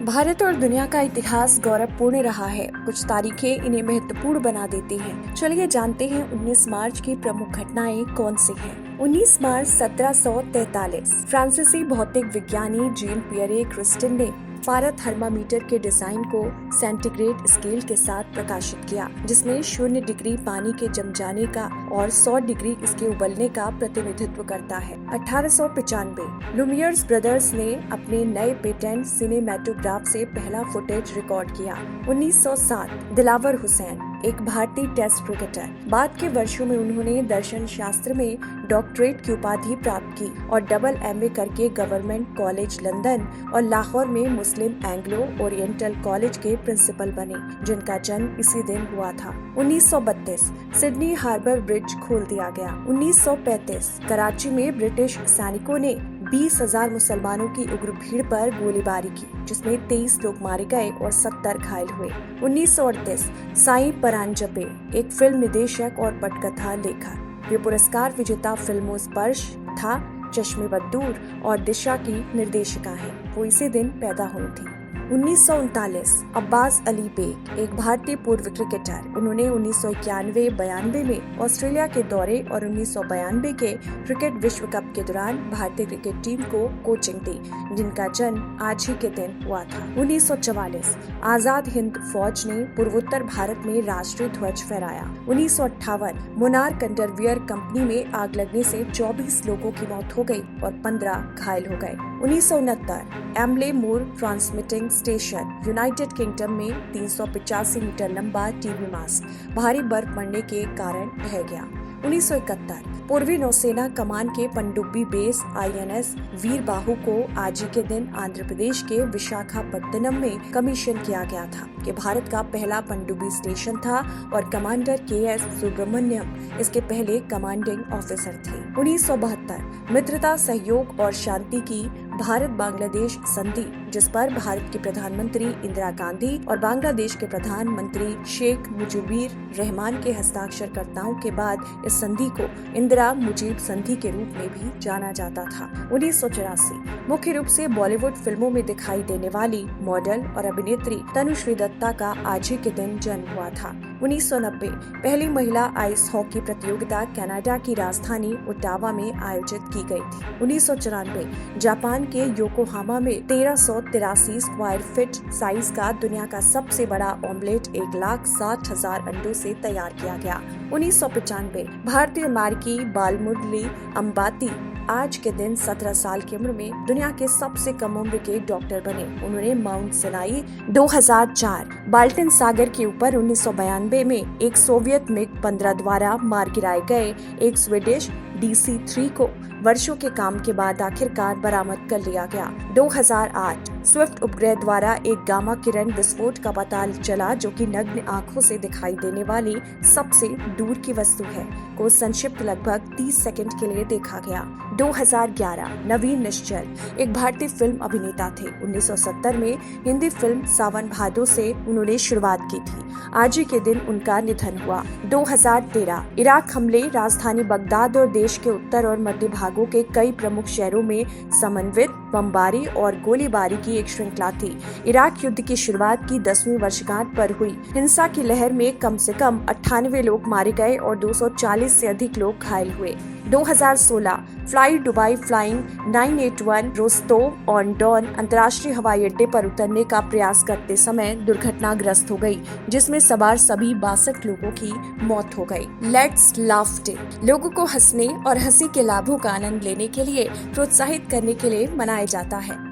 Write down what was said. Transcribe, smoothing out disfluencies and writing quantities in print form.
भारत और दुनिया का इतिहास गौरवपूर्ण रहा है। कुछ तारीखें इन्हें महत्वपूर्ण बना देती हैं। चलिए जानते हैं 19 मार्च की प्रमुख घटनाएं कौन सी हैं। 19 मार्च 1743 फ्रांसीसी भौतिक विज्ञानी जीन पियरे क्रिस्टिन ने पारा थर्मामीटर के डिजाइन को सेंटीग्रेड स्केल के साथ प्रकाशित किया, जिसमें 0 डिग्री पानी के जम जाने का और 100 डिग्री इसके उबलने का प्रतिनिधित्व करता है। 1895 लुमियर्स ब्रदर्स ने अपने नए पेटेंट सिनेमैटोग्राफ से पहला फुटेज रिकॉर्ड किया। 1907 दिलावर हुसैन एक भारतीय टेस्ट क्रिकेटर। बाद के वर्षों में उन्होंने दर्शन शास्त्र में डॉक्टरेट की उपाधि प्राप्त की और डबल MA करके गवर्नमेंट कॉलेज लंदन और लाहौर में मुस्लिम एंग्लो ओरिएंटल कॉलेज के प्रिंसिपल बने, जिनका जन्म इसी दिन हुआ था। 1932 सिडनी हार्बर ब्रिज खोल दिया गया। 1935 कराची में ब्रिटिश सैनिकों ने 20,000 मुसलमानों की उग्र भीड़ पर गोलीबारी की, जिसमें 23 लोग मारे गए और 70 घायल हुए। 1938 साईं परांजपे एक फिल्म निदेशक और पटकथा लेखक। वे पुरस्कार विजेता फिल्मों स्पर्श था, चश्मे बद्दूर और दिशा की निर्देशिका हैं। वो इसी दिन पैदा हुई थी। 1939 अब्बास अली बेग एक भारतीय पूर्व क्रिकेटर। उन्होंने 1991-92 में ऑस्ट्रेलिया के दौरे और 1992 के क्रिकेट विश्व कप के दौरान भारतीय क्रिकेट टीम को कोचिंग दी, जिनका जन्म आज ही के दिन हुआ था। 1944 आजाद हिंद फौज ने पूर्वोत्तर भारत में राष्ट्रीय ध्वज फहराया। 1958 मोनार्क अंडरवियर कंपनी में आग लगने से 24 लोगों की मौत हो गई और 15 घायल हो गए। 1969 एम्ले मूर ट्रांसमिटिंग स्टेशन यूनाइटेड किंगडम में 385 मीटर लंबा टीवी मास्ट भारी बर्फ पड़ने के कारण ढह गया। 1971 पूर्वी नौसेना कमान के पनडुब्बी बेस INS वीर बाहु को आज ही के दिन आंध्र प्रदेश के विशाखापट्टनम में कमीशन किया गया था, कि भारत का पहला पनडुब्बी स्टेशन था और कमांडर KS सुब्रमण्यम इसके पहले कमांडिंग ऑफिसर थे। 1972 मित्रता, सहयोग और शांति की भारत बांग्लादेश संधि, जिस पर भारत की प्रधानमंत्री इंदिरा गांधी और बांग्लादेश के प्रधानमंत्री शेख मुजीबुर रहमान के हस्ताक्षरकर्ताओं के बाद इस संधि को इंदिरा मुजीब संधि के रूप में भी जाना जाता था। 1984 मुख्य रूप से बॉलीवुड फिल्मों में दिखाई देने वाली मॉडल और अभिनेत्री तनुश्री दत्ता का आज ही के दिन जन्म हुआ था। 1990 पहली महिला आइस हॉकी प्रतियोगिता कनाडा की राजधानी ओटावा में आयोजित की गई थी। 1994 जापान के योकोहामा में 1383 स्क्वायर फीट साइज का दुनिया का सबसे बड़ा ऑमलेट 1,60,000 अंडों से तैयार किया गया। 1995 भारतीय अमेरिकी बालमुरली अंबाती आज के दिन 17 साल की उम्र में दुनिया के सबसे कम उम्र के डॉक्टर बने। उन्होंने माउंट सिनाई 2004 बाल्टिन सागर के ऊपर 1992 में एक सोवियत MiG-15 द्वारा मार गिराए गए एक स्वीडिश DC-3 को वर्षों के काम के बाद आखिरकार बरामद कर लिया गया। 2008 स्विफ्ट उपग्रह द्वारा एक गामा किरण विस्फोट का पता चला, जो कि नग्न आंखों से दिखाई देने वाली सबसे दूर की वस्तु है, को संक्षिप्त लगभग 30 सेकंड के लिए देखा गया। 2011 नवीन निश्चल एक भारतीय फिल्म अभिनेता थे। 1970 में हिंदी फिल्म सावन भादो से उन्होंने शुरुआत की थी। आज ही के दिन उनका निधन हुआ। 2013 इराक हमले राजधानी बगदाद और देश के उत्तर और मध्य भागों के कई प्रमुख शहरों में समन्वित बमबारी और गोलीबारी की एक श्रृंखला थी। इराक युद्ध की शुरुआत की 10वीं वर्षगांठ पर हुई हिंसा की लहर में कम से कम 98 लोग मारे गए और 240 से अधिक लोग घायल हुए। 2016 fly Dubai flying 981 Rostov on Don अंतर्राष्ट्रीय हवाई अड्डे पर उतरने का प्रयास करते समय दुर्घटनाग्रस्त हो गई, जिसमें सवार सभी 62 लोगों की मौत हो गई। लेट्स लाफ डे लोगों को हंसने और हंसी के लाभों का आनंद लेने के लिए प्रोत्साहित करने के लिए मनाया जाता है।